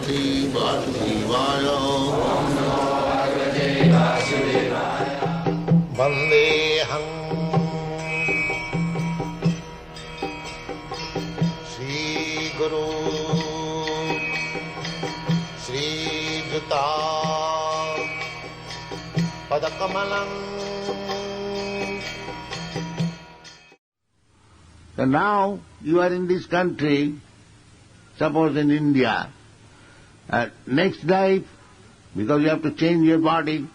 Bhagavate Vasudevaya. Vandeham Sri Guru Sri Juta Padakamalam. So now you are in this country, suppose in India, next life, because you have to change your body,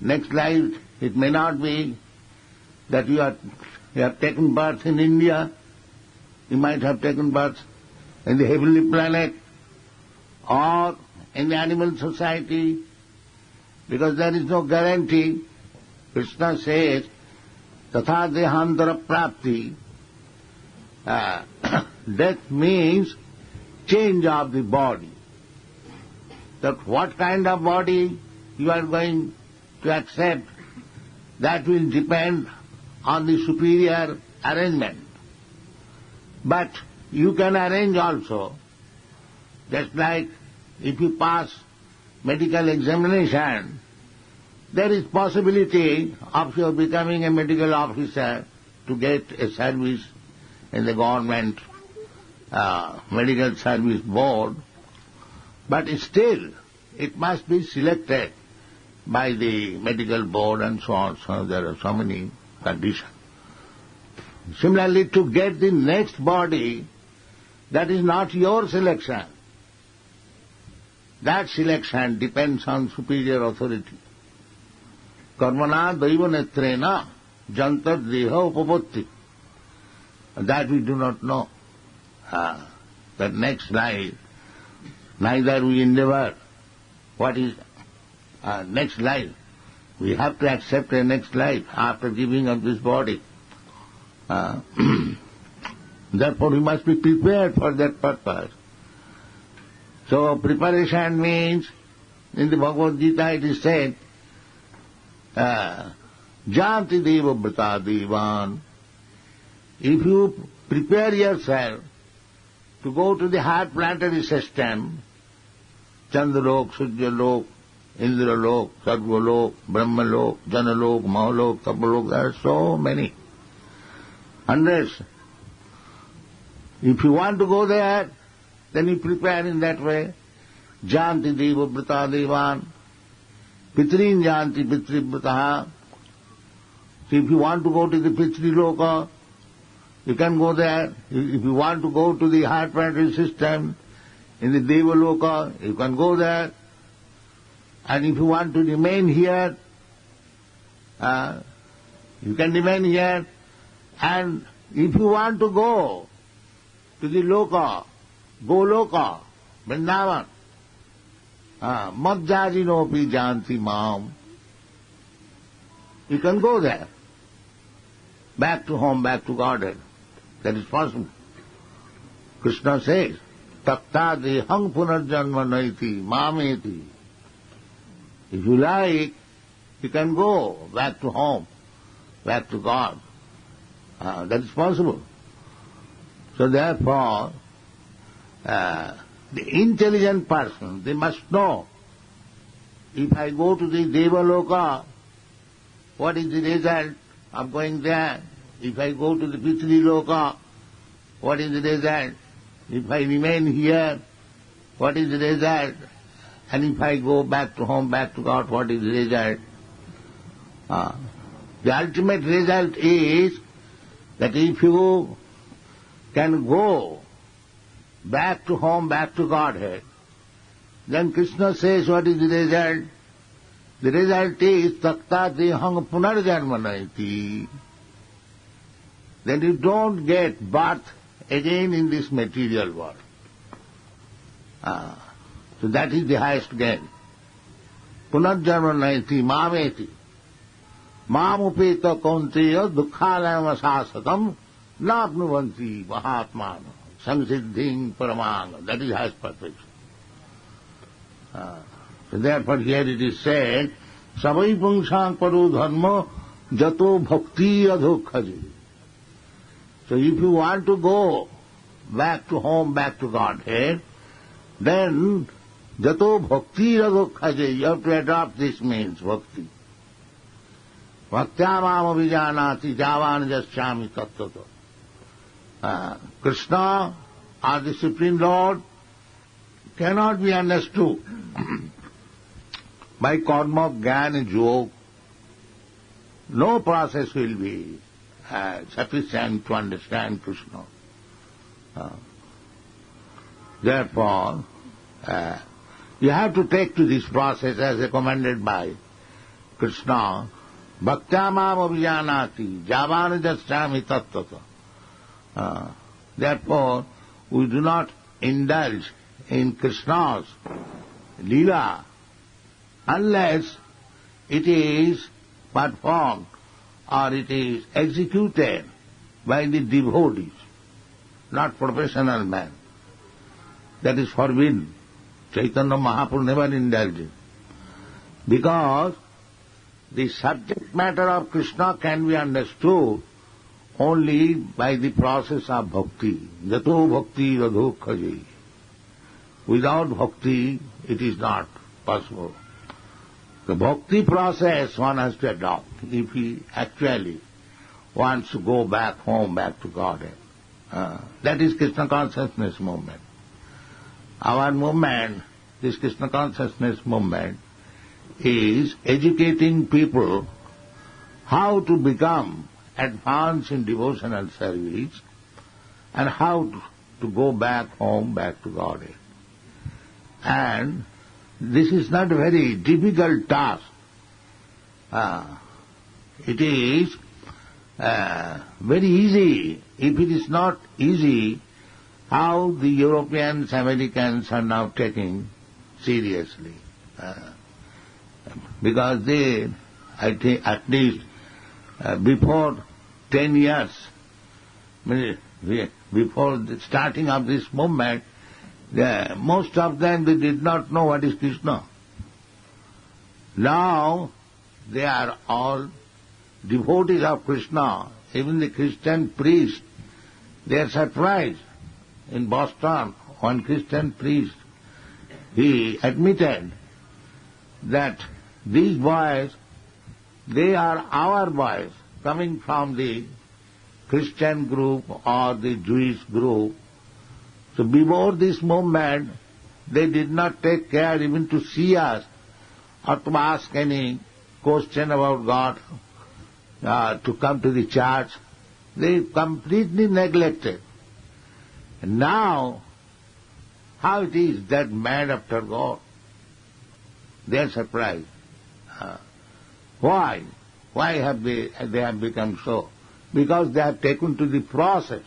next life it may not be that you have taken birth in India, you might have taken birth in the heavenly planet or in the animal society, because there is no guarantee. Krishna says, Tatha dehantara prapti. Death means change of the body. That what kind of body you are going to accept, that will depend on the superior arrangement. But you can arrange also, just like if you pass medical examination, there is possibility of your becoming a medical officer to get a service in the government medical service board, but still it must be selected by the medical board and so on. So there are so many conditions. Similarly, to get the next body, that is not your selection. That selection depends on superior authority. Karmana daiva netrena jantar deha upapatti. That we do not know. That next life, neither we endeavor what is next life. We have to accept a next life after giving up this body. Therefore we must be prepared for that purpose. So preparation means, in the Bhagavad-gita it is said, Janti deva brata devan. If you prepare yourself to go to the higher planetary system, Chandralok, Suryalok, Indralok, Sarvalok, Brahmalok, Janalok, Mahalok, Tapalok, there are so many, hundreds. If you want to go there, then you prepare in that way. Janti deva brata devan, Pitrin janti pitri brataha. So if you want to go to the Pitri Loka, you can go there. If you want to go to the higher planetary system, in the Deva Loka, you can go there. And if you want to remain here, you can remain here. And if you want to go to the Loka, Goloka, Vrindavan, Madhyajinopi janti maam, you can go there. Back to home, back to Godhead. That is possible. Krishna says, Takta dehang punarjanma naiti mameti. If you like, you can go back to home, back to God. That is possible. So therefore, the intelligent person, they must know, if I go to the Devaloka, what is the result of going there? If I go to the Pitri Loka, what is the result? If I remain here, what is the result? And if I go back to home, back to God, what is the result? The ultimate result is that if you can go back to home, back to Godhead, then Krishna says, what is the result? The result is takta dehang punarjanmanaiti. Then you don't get birth again in this material world. So that is the highest gain. Punarjanmanaiti mameti. Mamupeta kaunteya dukkhalayam asasatam napnuvanti mahatmana samsiddhing paramanga. That is highest perfection. So therefore here it is said, Savai pungsang paro dharma jato bhakti adhokhaji. So if you want to go back to home, back to Godhead, then jato bhakti radokhaje, you have to adopt this means, bhakti. Bhaktyamam avijanati javan jasyami tattvato. Krishna, our the Supreme Lord, cannot be understood by karma, jnana and yoga. No process will be sufficient to understand Krishna. Therefore, you have to take to this process as recommended by Krishna. Bhaktyamam avijanati javan jasyami tattvato. Therefore, we do not indulge in Krishna's Leela unless it is performed or it is executed by the devotees, not professional men. That is forbidden. Chaitanya Mahaprabhu never indulged in. Because the subject matter of Krishna can be understood only by the process of bhakti. Jato bhakti radokhaje. Without bhakti, it is not possible. The bhakti process one has to adopt if he actually wants to go back home, back to Godhead. That is Krishna consciousness movement. Our movement, this Krishna consciousness movement, is educating people how to become advanced in devotional service and how to go back home, back to Godhead. And this is not a very difficult task. It is very easy. If it is not easy, how the Europeans, Americans are now taking seriously. Because they, I think, at least before 10 years, before the starting of this movement, most of them, they did not know what is Krishna. Now, they are all devotees of Krishna. Even the Christian priest, they are surprised. In Boston, one Christian priest, he admitted that these boys, they are our boys, coming from the Christian group or the Jewish group. So before this movement, they did not take care even to see us or to ask any question about God, to come to the church. They completely neglected. And now, how it is that mad after God? They are surprised. Why? Why have they have become so? Because they have taken to the process.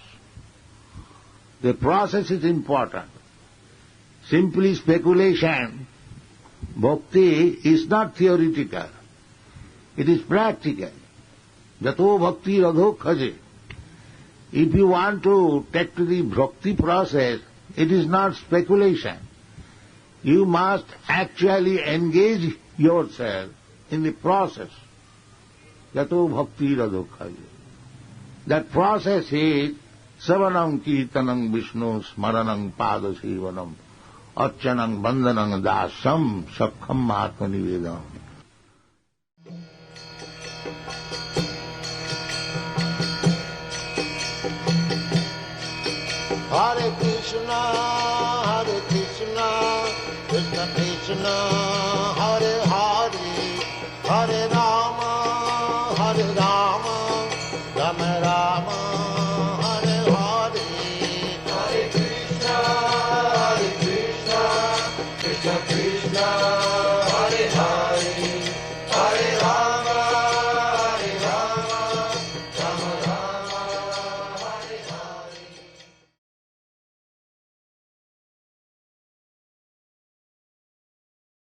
The process is important. Simply speculation, bhakti is not theoretical. It is practical. Jato bhakti radokhaje. If you want to take to the bhakti process, it is not speculation. You must actually engage yourself in the process. Jato bhakti radokhaje. That process is Savanam Kirtanam Vishnu Smaranam Padasivanam Archanam Bandhanam Dasam Sakham Atmanivedam. Hare Krishna, Krishna Krishna, Hare Hare, Hare Rama, Rama Rama, Hare Hare. Hare Krishna, Krishna Krishna.